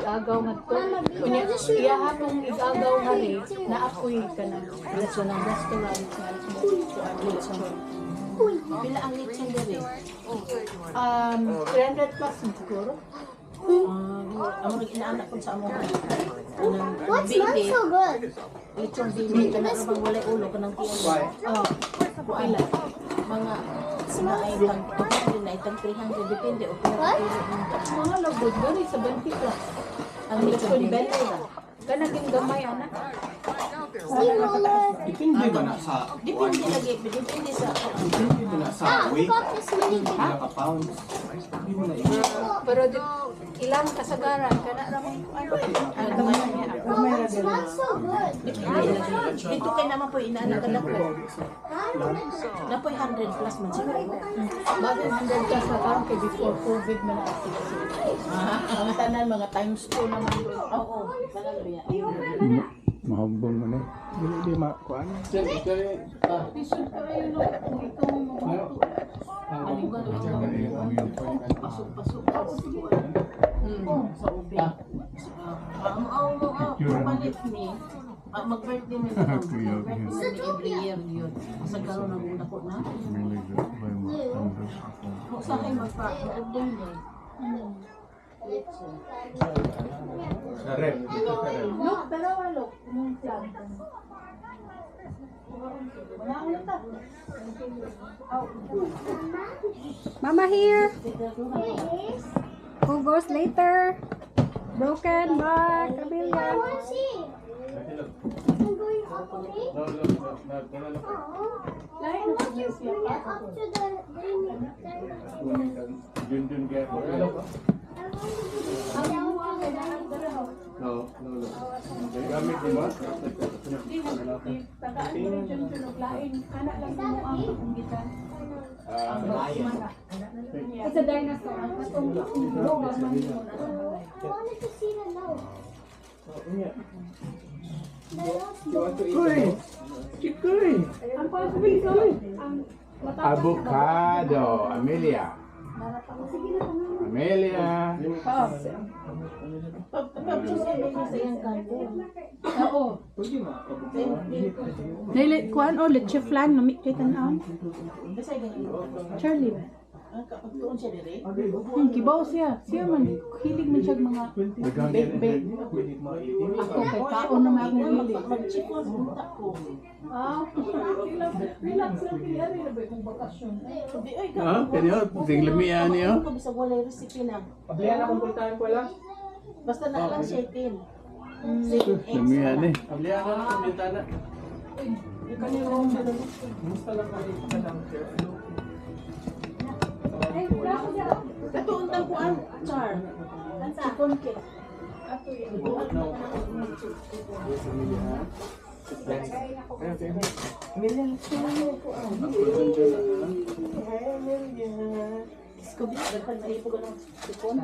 igagaw nga to. Kunya, iyaha kong igagaw nga rin, naapoy ka na. Gasto ng restaurant nga lechon. Pila ang lechon dere? 300 plus siguro. Amo nag-inaanak ko sa among What smells so good? lechon bini kana ra bang walay ulo kanang tiyan. Pila. Mga ay tang din ay tang 300 depende o pero Mga lagod gani, 70 plus. ang lechon bini Kanaging gamay, anak. Depende ba na sa depende lagi depende sa depende ba na sa weight? Got this many Naka-pounds. Hindi mo na Pero ilang kasagaran, kana ramang ano, gamay niya. It smells so good. dito kay naman po inaanak ka ko na po 100 plus man siguro. Bakit 100 plus na taon kay before COVID man na Mga tanan mga times 2 naman doon. Oo, tanan biya. Mahabang mo na. Hindi makuan. Tisod ka kayo no, kung itong Pasok-pasok sa ubi. Papalit ni mag-birthday na every year yun. Sa garo na muna ko na. Sa akin magpa-birthday niya. Sarap. look, dalawa look. Mong plan. Mama here. Who goes later? Broken back. I Camellia. want to see. I'm going up, okay? Oh. I want you to bring it up to the Dun kaya ko. I want to be down to the dining room. No. Gamit di ba? Tagaan mo rin dyan tunog lain. Kana lang mo ang gitan. It's a dinosaur. Atong roga man mo na. I wanted to see the nose. Kuy! Chikoy! Ang pagpili ko, ang matapos Avocado. Amelia. Amelia. Oo. Dili kuan o leche flan no mi kay tan-aw. Charlie ba? Pagtuon siya dire. Kibaw siya. Siya man hilig man siya mga bake. Ako kay kaon na akong hilig. Mag-chikon punta ko. Relax lang kaya rin na ba yung bakasyon? Di ay Kanyo, ting lamian niyo. ko bisag walay recipe na. Pablihan akong puntahan ko lang. Basta na lang siya tin. Lamian eh. Pablihan ako ng bintana. Gusto lang kami ka lang. Kato untang kuan char. Chikon cake. Isko bi dapat na ipo ganang chikon.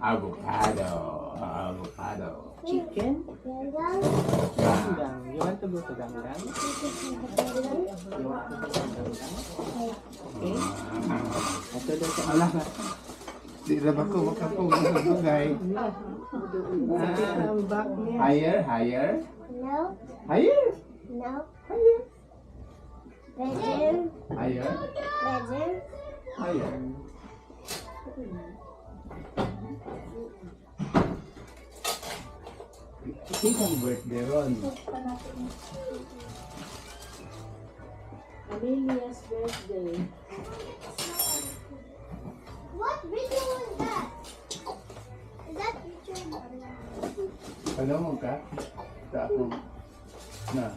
Avocado. Chicken. Ganggang. You want to go to Ganggang? Ala. Di na ba ko makapong sa bagay? Higher. No, Higher. no. Higher. Better, Higher. better. Higher. Isang birthday ron. Amelia's birthday. What video was that? Is that picture? Ano mo ka? Sa akong na.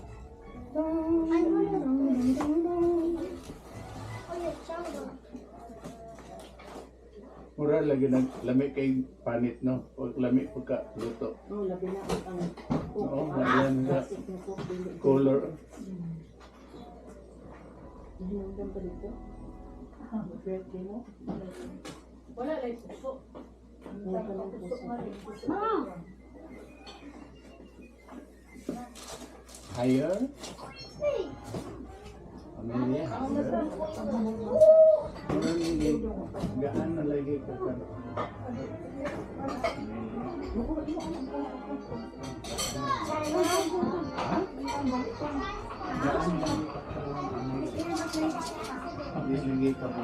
I want to. Oh, yeah, jungle. Mura lagi nang lami kay panit no. O lami pagka luto. Oh, labi na ang Oo, yan nga. Color. hinungdan pa dito. Birthday mo. Wala lang puso. Wala pa lang puso. Puso nga rin, puso. Higher. Amelia, higher. Murag hindi gaan na lagi ka ka. Gaan na lagi ka ka. Yes, lagi ka pa.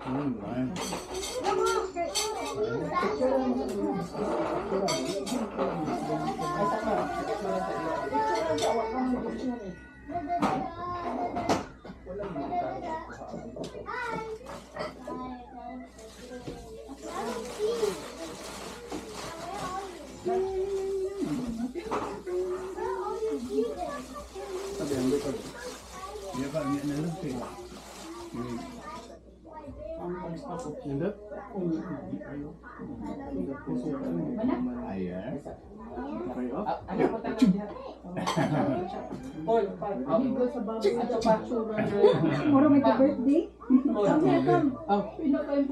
Man. Sabi ang lupa. Dia ba niya na lang kay. Nindot? Ayan. Okay, oh. Paul, Higo sa baboy. ato pa. Moro may ka-birthday?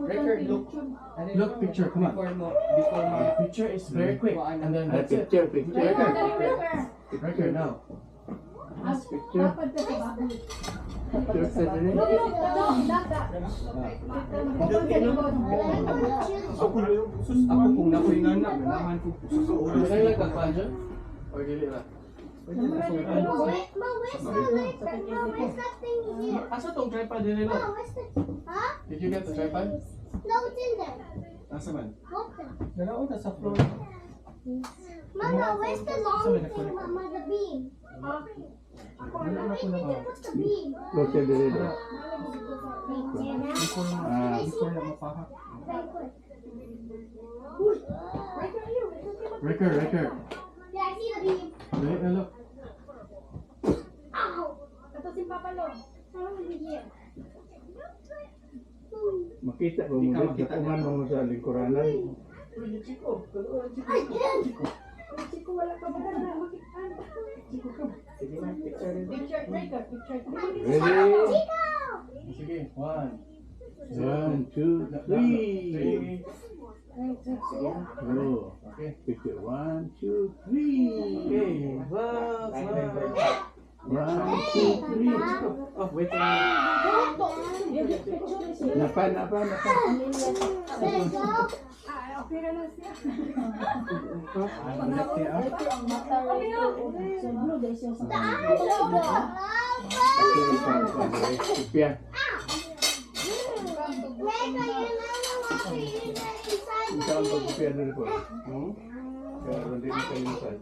Record, look. Look, picture, come on. Before mo. Picture is very quick. And then that's it. Picture. Record now. Dapat ka sa baboy. Picture sa dili. Ako kung nakoy nga na, ganahan ko sa ulo. Kaya lang kagpadyo? O dili ra? Where's that thing here? Asa tong tripod dili lo? Where's the... Huh? Did you get the tripod? No, it's in there. Asa man? Open. Dalaw ta sa floor. Mama, where's the long thing, Mama? The beam. What's the beam? Look at dili. Before na mapahak. Record. Yeah, I see the beam. Dili na lo. Ow! Ito si Papa Lo. How is it here? Makita ba mo dito kuman mo sa lingkuranan? I can't. Chico, wala ka ba na makita? Sige na, picture rin. Picture. Ready? Chico! Sige, 1, 1, 2, 3. Go. Okay. Picture 1, 2, 3. Okay, wow. 1, 2, 3. Oh, wait a minute. Napa. Let's go. The eye logo. Kupya. Mega, you're not walking inside Isa ang the beam. pagkupya na rin po. Kaya hindi mo kayo inside.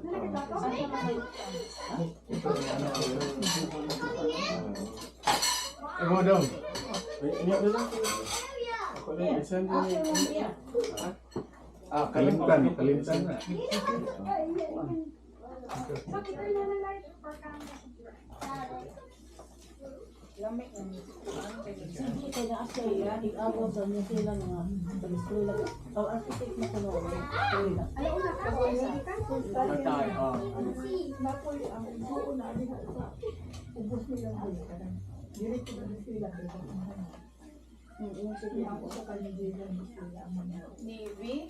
Ego daw. Ini apa dah? Aku ni desain ni. Kalimtan na. Matay. Navy.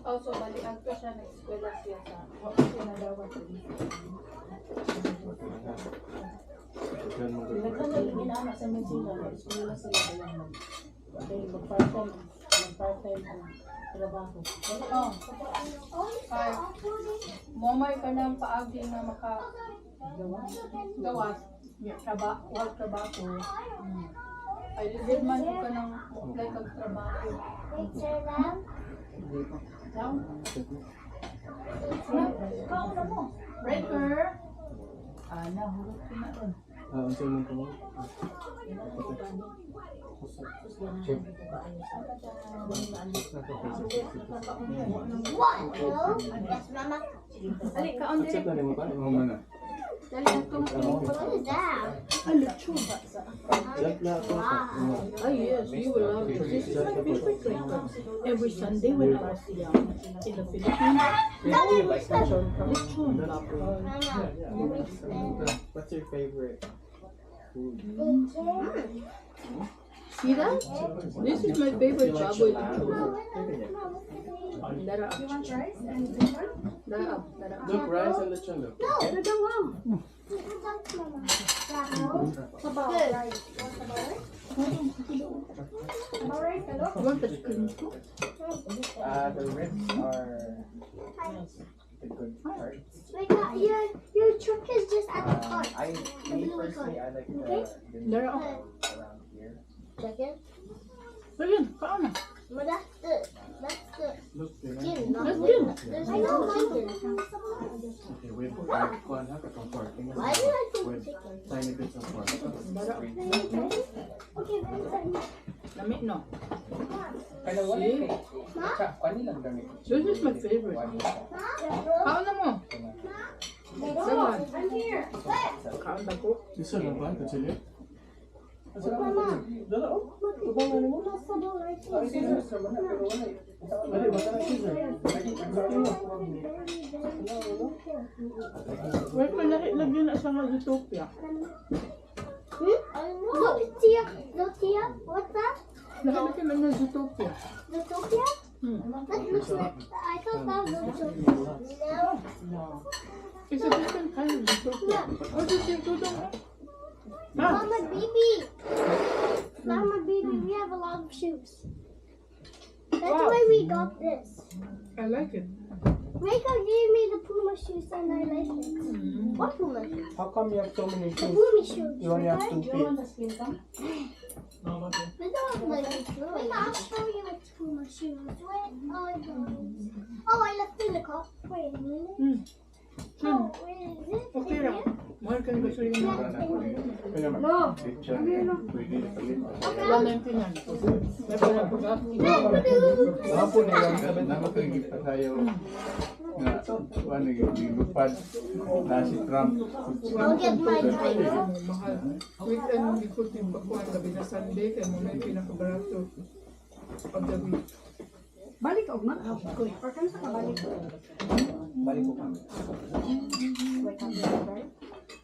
Also, balian ko siya, nag-eskwela siya sa sinadawan ko dito. Ginaanak sa Maynila, nag-eskwela sila dalang mag-part-time ang trabaho. Momay ka ng paagi na gawas, trabaho. Ay, ligid man ka ng apply kag trabaho. Picture them. Kauna mo. Breaker. Nahulog ko na ron. Unsa man ko? One. Hello. Yes, Mama. Ali, kaon Accept din. na mo pa. Mga mana. What is that? Ay, lechon. Wow. Oh yes, you will love it. This is my favorite cracker. Every Sunday when I was young in the Philippines, lechon. What's your favorite? See that? This is my favorite baboy lechon. Dara up. Dara up. Look, rice and lechon. Look. You want the chicken too? The ribs are the good part. Your truck is just at the park. Me personally, I like the Dara up. around here. Chicken? Ayun, paano? But that's the Look, skin, not That's the good. There's no chicken. okay, with one half of pork. Why did I think chicken? Tiny bits of pork. Okay, Lami, no? Kaya wala See? eh. Kani lang gamit. This is my favorite. Paano mo? Sama. I'm here. Kaon ba ko? Isa lang ba? Kachili? Mama. Dala oh. Ubang na mo. That's the bowl right Ay, here. scissors naman na, pero wala eh. Dali, basta na scissors. Wait, malaki lagyan na sa mga Zootopia. Zootopia? What's that? Nakalaki man na Zootopia. Zootopia? That looks like, I thought that was Zootopia. No. It's a different kind of Zootopia. What is yung tudong? Mama, baby. Mama, baby, we have a lot of shoes. That's why we got this. I like it. Reika gave me the Puma shoes and I like it. What Puma shoes? How come you have so many The shoes? Puma shoes. You only have 2 feet. They don't like it. Wait, I'll show you its Puma shoes. Where are those? Oh, I left in the car. Wait a minute. Oh, where is it? Okay lang. Mahal ka ng gasolina. Kaya naman. No. Picture. Pwede na palit. Wala na yung tinan. May pagkakagap. Hapon na lang sabi na makagigit pa tayo na ano yung lupad na si Trump. I'll get my drink. Mahal. Weekend yung likod yung bakuan. Gabi na Sunday. Kaya mo na yung pinakabarato. Paggabi. Balik og man. Or kan sa kabalik. Balik ko kami.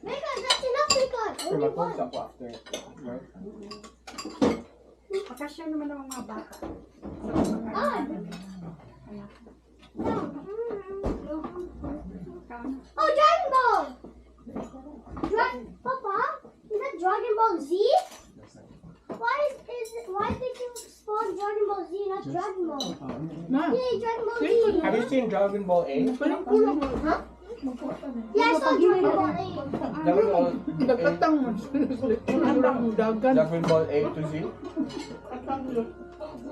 Reika, that's enough, Reika. Pero Only mag-focus one. ako after. Right? Pakasya naman ang mga bata. Ah. Oh, Dragon Ball! Papa, is that Dragon Ball Z? Why did you spawn Dragon Ball Z, not Dragon Ball? Na. Yay, Dragon Ball Z! Have you seen Dragon Ball A? Paling-pulang mo. Huh? Yeah, I saw Dragon Ball A. Dragon Ball Dagkatang mo. Kurang mo dagan. Dragon Ball A to Z?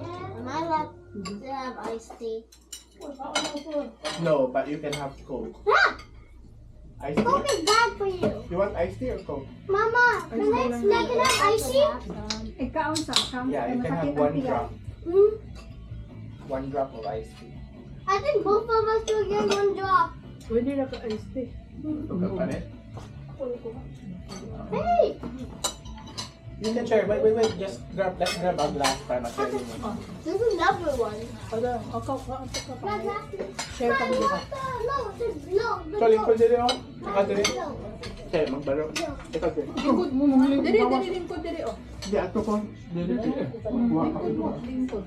And I love to have iced tea. No, but you can have Coke. Ah! Iced Coke tea? is bad for you. You want iced tea or Coke? Mama, can I have icy? Ikaw sa kam. Yeah, you can have 1 drop. Hmm? 1 drop of iced tea. I think both of us will get 1 drop. Pwede na ka-ice tea. Coke pa rin? Hey! You can share. Wait. Just grab. Let's grab a glass para ma-share mo. There's another one. Ada, akaw ka. Not that. Share kami No, dito. no. So, lingkod dito oh. Saka dito. No. Okay, magbaro. Ikaw dito. Likod mo nung lingkod. Diri, lingkod, diri, oh. Hindi, ato ko. Dito. Kuha ka dito. Lingkod.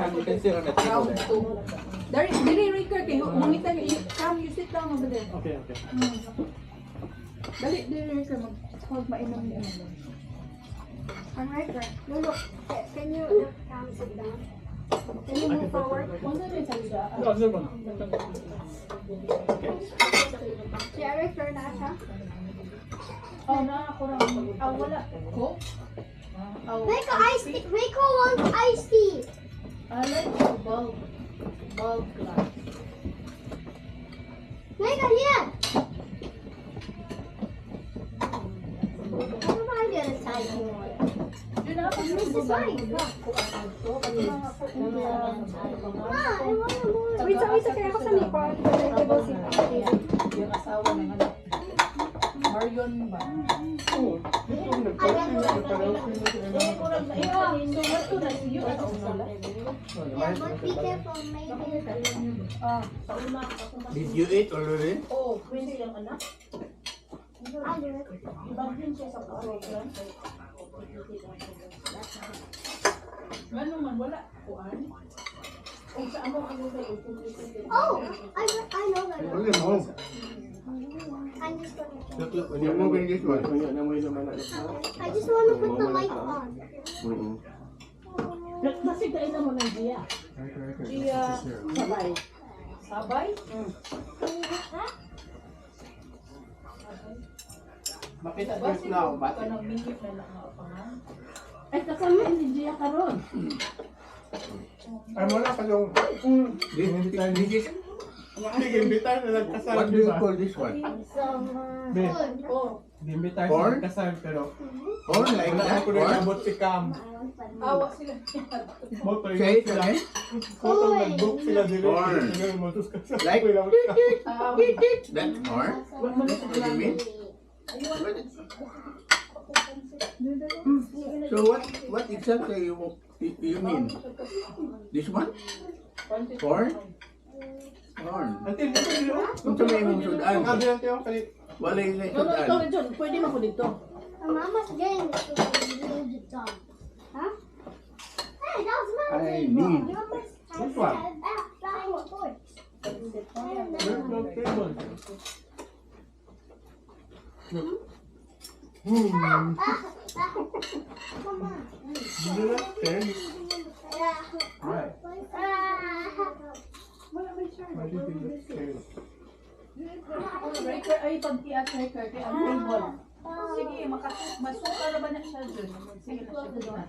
You can sit on the table Round there. 2. Diri, Ricker, kayo. Mangita niyo. Come, you sit down over there. Okay. Dali, Ricker. Mag-mainom niya. All right, right. No, look. Can you sit down? Can you move forward? Observe mo. Si Eric, turn na siya. Oh, nakakurang. Wala. Coke? Rico, iced tea. Rico wants iced tea. I like the bulb glass. Rico, here. How am I gonna type more? Yun na, pag Where's the sign? Ma, I want more. Wait, kaya ako sa likod. yung asawa ng ano. Marion ba? Oo. Dito nagkaroon sila. Nagkaroon sila sa ilang. Kurang na iya. So what to na iyo at una. Yeah, but be careful, maybe. Sa una ako na. Did you eat already? Oh, Quincy ang anak. I'll do it. Ibang din siya sa program. Ano man wala kuan. Kung sa amo ang lugar Oh, I know that. Only mo. I'm just gonna. You moving this one? I just want to put the light on. Kasi kain na mo ng Gia. Gia sabay. Sabay? Makita this now, but Kanang minute na lang ako nga. Ay, kasama ni Gia karon. ay wala pa yung this is Gimbitar na nagkasal, what do di you ba? call this one? Some Be, food. Oh, gimbitar Corn? sa nagkasal, pero Corn like wala that? ko rin Corn? nabot si Cam. awa sila. Moto Say it sila. again. Moto nag-book sila dito. Corn. Motos kasal. Like- Wala mo siya. Awa. That's corn? What do you mean? So what exactly you mean? This one? Corn? Corn. Ante, mo ito dito. Kung sa may mong sudan, Sabi lang tayo, kali. wala yung may No, no, ito, sudan. John. Pwede mo ko dito. Mama's getting this to the dog. Huh? Hey, that was my I thing. need. Which one? That was toy. Where's the table? Come on. Dito na, ten. Right. Why did you just say? Record, ay, pag-iat record. Kaya ang table. Sige, masuka na ba na siya dyan? Sige na siya dyan.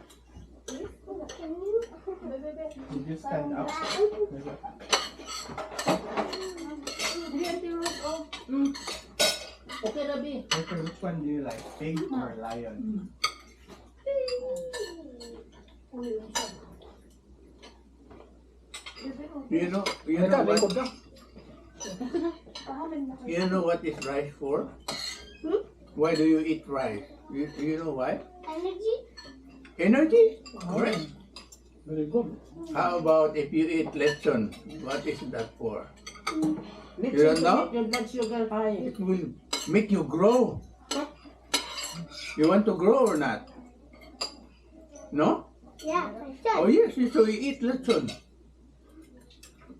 You just stand up. Hindi, Auntie Ruth, oh. Okay, Rabi. Okay, which one do you like? Pig or lion? You know what is rice for? Why do you eat rice? You know why? Energy? Energy? Correct. Very good. How about if you eat lechon? What is that for? You don't know? Your blood sugar high. It will make you grow. You want to grow or not? No? Yeah, I Oh should. yes, so you eat lechon.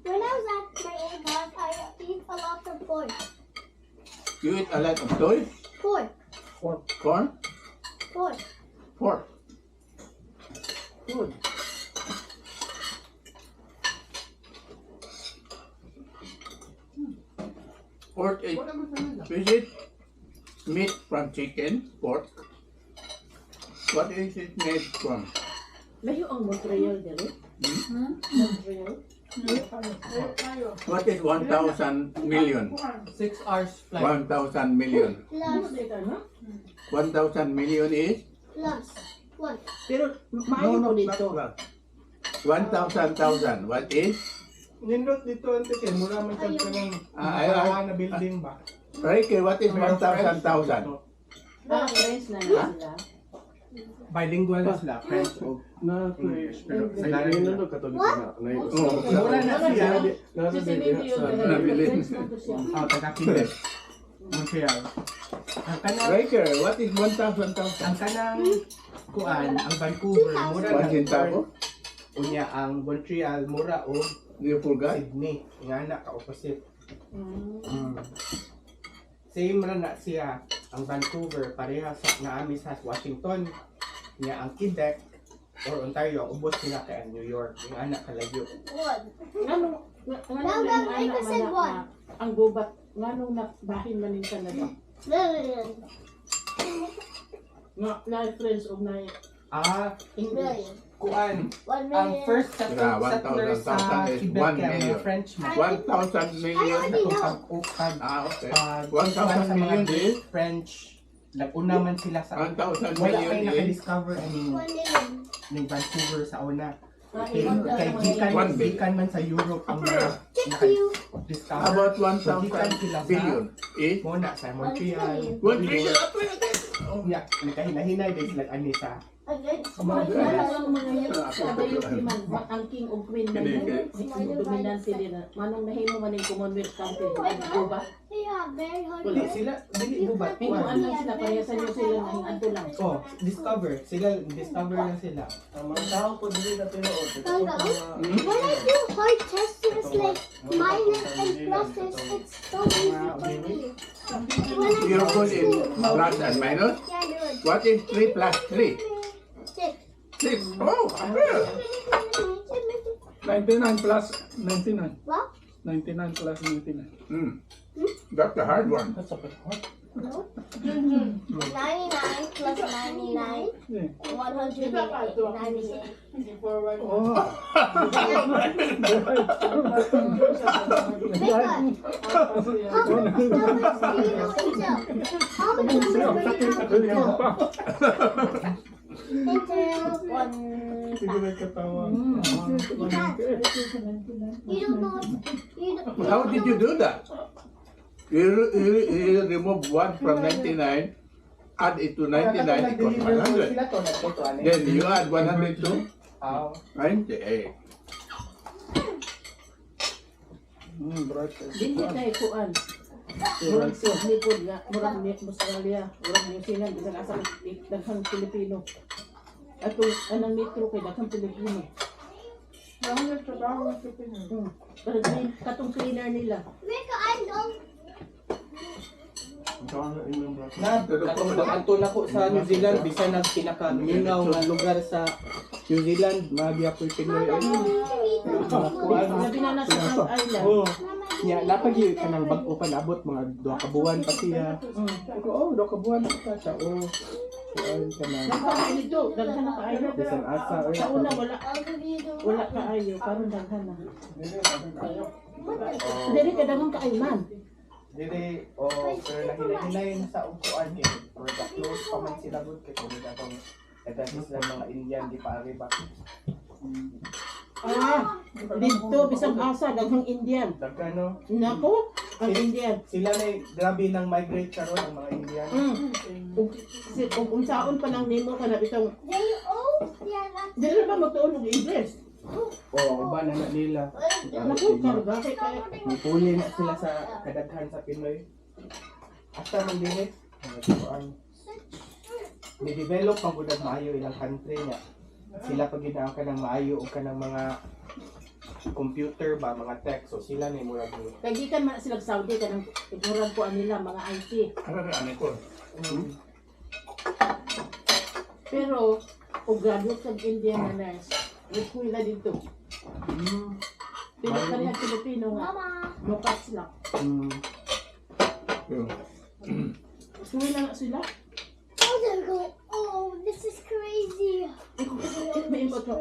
When I was at my aunt's house, I eat a lot of pork. You eat a lot of toys? Pork. Corn? Pork. Pork. Good. Pork is it meat from chicken? Pork? What is it made from? Layo ang Montreal dali. Montreal. What is 1,000 million? 6 hours flight. 1,000 million. Plus. 1,000 million is? Plus. One. Pero maayo ko dito. not 1,000,000. What is? Nindot dito, ante, kaya mura man siya ka ng Ah, na building ba? Ricky, what is Pero French 1,000,000? dito. Friends na lang sila. Bilingual na sila, French o English. Pero sa larin na. Mura na siya. Kasi baby yung Nabili. friends na to siya. Taga-Quebec. Montreal. Ang kanang, Ricky, what is 1,000,000? ang kanang kuan, ang Vancouver, mura One centavo? Unya ang Montreal, mura o You forgot? Sydney. Nga na, ka-opposite. Same ra na siya, ang Vancouver, pareha sa naami sa Washington. Nga ang Quebec, or Ontario, ang ubos nila kay New York. Yung anak kalayo. One. Ngano I said one. ang gubat ngano na bahin man in Canada. Million. Na friends og na English. Million. Kuan, 1 ang million. first Yeah, settler 1,000 sa is Quebec 1 kaya million. mga Frenchman. 1,000 million? I already know. Pag-ukad, Ah, okay. pag 1,000 sa mga million is? French, nag-una man sila sa 1,000 wala million kayo is? naka-discover aning 1 million. Vancouver sa una. Ah, Kay ibang kay dalawa. One billion. gikan man sa Europe ang mga Thank you. discover. About Gikan 1,000 sila sa- billion. Eh? Muna sa Montreal. 1 trillion. Yeah, nakahinay din sila anisa. Wala lang mga yun. Kada yung man, ang king o queen na yun. Dominante din na. Manong nahimo man yung Commonwealth country. Ano ba? They are very hard. Wala sila, dili bubat. Hinguan lang sila. Parehasan nyo sila na hinganto lang. Oh, discover. Sila, discover na sila. When I do hard tests, it's like minus and pluses. It's so easy for me. When I You're go good in plus and minus? yeah, do it. What is 3 plus 3? Six. 6. Oh, well. 99 plus 99. What? 99 plus 99. That's the hard one. 99 plus 99. Yeah. 198. Oh. How many numbers do you know yourself? How many numbers do you know? Until one. Sige may katawa. You don't know. You don't. How did you do that? You remove 1 from 99, add it to 99 equals 100. Sila to, nagkoto, ano? Then you add 100 to Ah, 98. Bright. Dili tayo kuan. Murag siya, lipod nga. Murag ni Australia. Murag New Zealand. Isang asang daghang Pilipino. At kung anong metro kay daghang Pilipino. Pero ganyan, katong cleaner nila. Mika, I know. na, katong pag-anto na ko sa New Zealand, bisan ang pinaka-mingaw nga lugar sa New Zealand, magya po Pinoy. Sabi na nasa Island Island. Oh, nya napagi ka ng bag-o pa naabot mga 2 ka buwan pa siya. Ako, oh, 2 ka buwan pa siya. Oh, kuan ka na. Nagkakain dito, daghan na kaayo. Bisan asa, oy. Sa una wala kaayo, karon daghan na. Dili ka daghang kaayo man. Dili, oh, pero nahinay na sa upuan kay or the close pa man sila good kay kung atong nagdadis lang mga Indian di pa ba. Dito bisang asa daghang Indian. Dagano, Nako, ang Indian. sila na grabe nang migrate karon ang mga Indian. Kung unsaon pa nang nimo kana bitong They all, yeah, that's dili ba magtuon og English? Oh, uban na nila. Nako, karga kay kay Nipuli na sila sa kadaghan sa Pinoy. Asa man dinit, ni-develop ang gudang maayo ilang country niya. Sila pag ginawa ka ng maayo o ka ng mga computer ba, mga tech. So sila na yung murag mo. kay gikan man sila sa Saudi kanang ignorant ko nila mga IT. Ano na ko? Pero og graduate sa Indian na nurse, eskwela dito. Pero kaniya Pilipino nga, Mama. mukats lang. Eskwela nga sila. Oh, they go. Oh, this is crazy. May imot ko,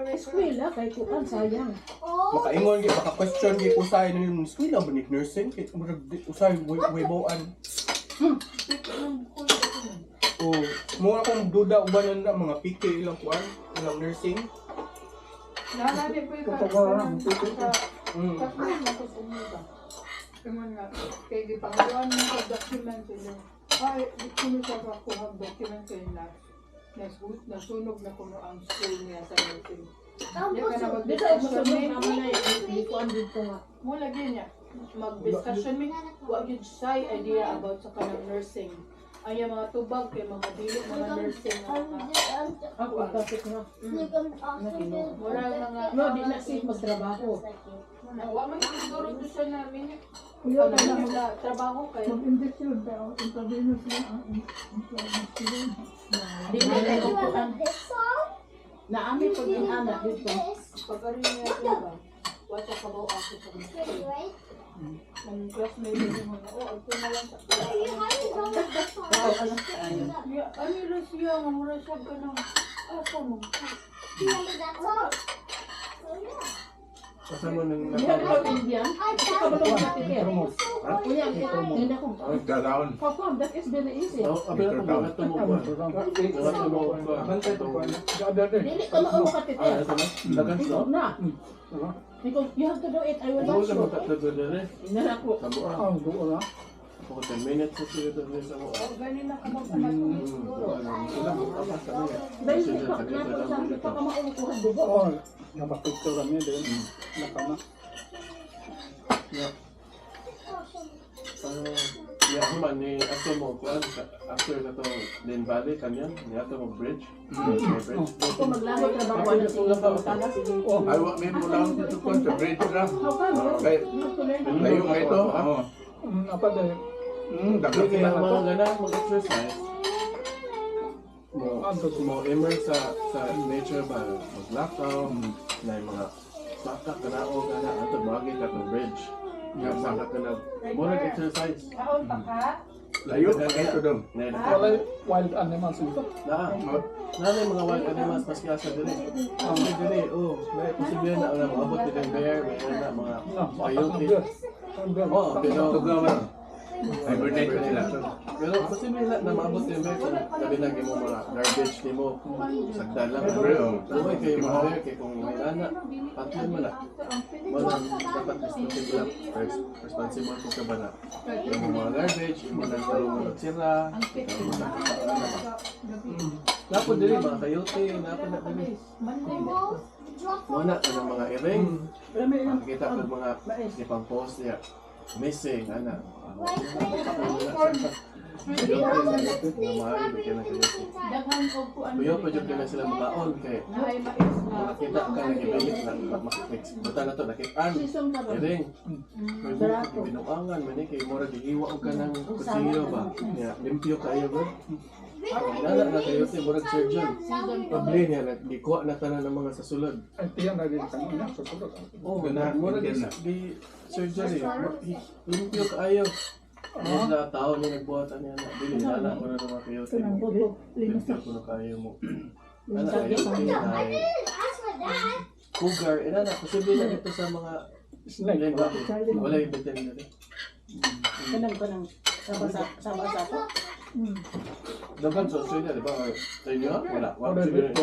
eskwela kay kuan sayang. Oh, Makaingon, maka-question kay usay na yung school ba ni nursing? Kaya murag usay, wiboan. Oh, mura akong duda uban na mga PK ilang kuan, ilang nursing. Nalali po yung Kapagaran. Mm. Kaya di pangalawan mo sa document nila. Ay, kuno siya kakuha document kayo na nasunog na kuno ang school niya sa nursing. Di ka na Dito mag-discussion mo mi. naman na hindi ko andito nga. Mo lagi niya. Mag-discussion mi. Wa gyud say idea about sa kanang nursing. Ay mga tubag kay mga dili mga nursing nga. Ako akasik nga. Mura nga. No, di na safe magtrabaho. Wa man siguro to siya namin. Kuya, Ano na mula trabaho kayo. mag-injection pero intravenous lang ang Di na kayo kuan. Naami ko din anak dito. Pagkaroon niya ito ba? Watch ako ba ako sa mga ang classmate niya mo na, oh, ito na lang sa Ako alam ka ayo. ano lang siya, mamura siya ka ng, ako mo. Kasama nang Hindi ako Indian. Ito ka ba lang matitira? Promote. Kuya, hindi ako. Kalaon. How come? That is very easy. Abel ko bakit tumukuan? Bakit tumukuan? Bantay to ko. The other day. Dili ka maamo ka titira. Ito na. Dagan Ito sa. na. Diba? Because you have to do it. I will Wala watch mo you. tatagod Hindi na ako. Sabo ah. Ah, doon na. Ako 10 minutes sa sila to sa mo. Ganin na ka magpamatulog siguro. Sila mo kapas sa niya. Dahil hindi ka hindi pa ka mauukuhan dugo. Oh, napapicture kami din. Nakama. Ya man ni ato mo kuan after na to Lynn Valley kanyan ni ato mo bridge. Bridge. Ito maglamot trabaho na sa mga tala. Sige. Oh, Ay wa may mo lang dito kon sa bridge ra. How come? Kay You have to learn. layo kay to. Oo. apa dahil? Dapat kaya mga ganang mag-exercise. Mo immerse sa nature ba maglakaw na yung mga baka kanao kana ato bagay ka to bridge. Nga saka ka na mo exercise. Kaon pa ka? Layo kay to dong. Wala wild animals dito. Na mga wild animals mas kaya sa dili. Ang dili may posible na maabot din ang bear, may na mga coyote. Oh, pero hibernate pa sila. Pero posible na maabot din bear kung gabi na mo mga garbage nimo. Sagdan lang bro. Kung kayo mga bear kay kung may anak, patay mo na. Wala dapat responsible ko ka ba na. Yung mga garbage, yung mga tarong mo sira. Napo dili mga coyote, napo na dili. Muna ang mga iring. Makikita ko mga ipang post niya. Missing, ana. Daghan ko po ano. Kuya pa dyan na sila makaon kay Nahay mais na. makita ka nagibilit na makikita. Buta na to, nakitaan. Season ka ba? Iring. May binuangan, mani kay mura gihiwa og ka ng kusilyo ba. Limpyo kayo ba? Nala na kayo si murag surgeon. Pabli niya, nagikuha na tanan ng mga sasulod. Ay, tiyan na rin kanina. Sa sulod. Oo, murag di surgery. Limpyo kayo. Ang mga tao niya nagbuhat niya na. Dili nala ko na naman kayo. Limpyo ko na kayo mo. Nala kayo na cougar. Ina na, posible na dito sa mga Snake. wala yung veterinary. Kanang sama-sama ko. Dagan sa Australia, di ba? Or sa inyo? Wala. Wala dito.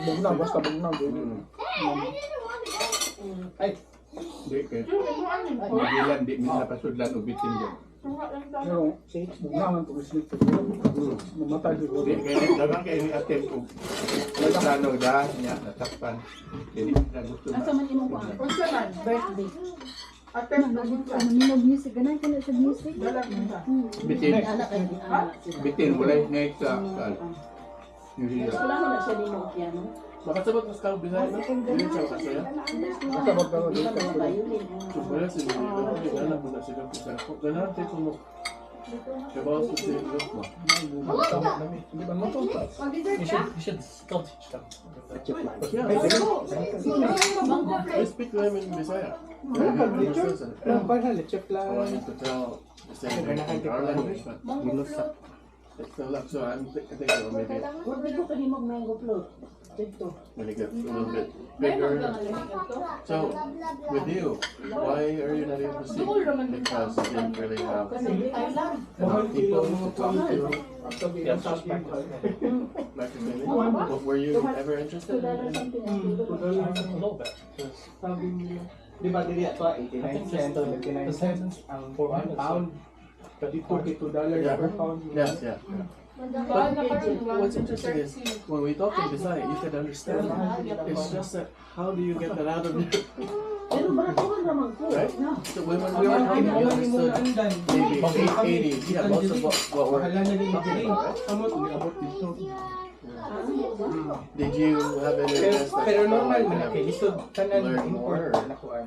Bugnaw, basta bugnaw. Ay, Di, kaya Magilan, di minna pasudlan o bitin dyan. Pero, bugnawan to snake. Mamatay siguro. Di, kaya dagang kaya ni atem ko. Nagsanog dahil niya, natakpan. Hindi na gusto na. asa man imong kuan? Unsa man? Birthday. Attempt na gunsa. Nanonog music, ganun ka na sa music. Dala gunsa. Bitin. Anak ay anak sila. Bitin, wala yung ngayon sa New Zealand. Wala na siya ni mo piano. Makasabot mas kang Bisaya na? Hindi siya makasaya. Basta bugnaw Hindi dito. ka mo violin. So, wala sila. Hindi na lang muna sila kung saan. Ganaan tayo kung kabawas ko sila ilok mo. Hindi ba mo to? I speak to him in Bisaya. Parang lechep I lang. wanted to tell the same thing in our language, but it's still up. So I think maybe Wag ko kahimog mango float. Dito. when it gets a little bit bigger. So with you, why are you not able to see? Because you didn't really have enough people to talk to. Back in the day. But were you ever interested in? Sabi niya, di ba dili ato 89 cents, 99 cents ang 1 pound. $42 per pound. Yes, yeah. But what's interesting is when we talk in Bisaya, you can understand. It's just that how do you get that out of you? Pero baratuhan naman ko. Right? So when we were talking, you understood maybe 80. Yeah, most of what we're Hala na rin talking dili. about, right? Amot ni abot dito. Did you have any interest Pero that normal you na kay lisod tanan learn import more? na kuan.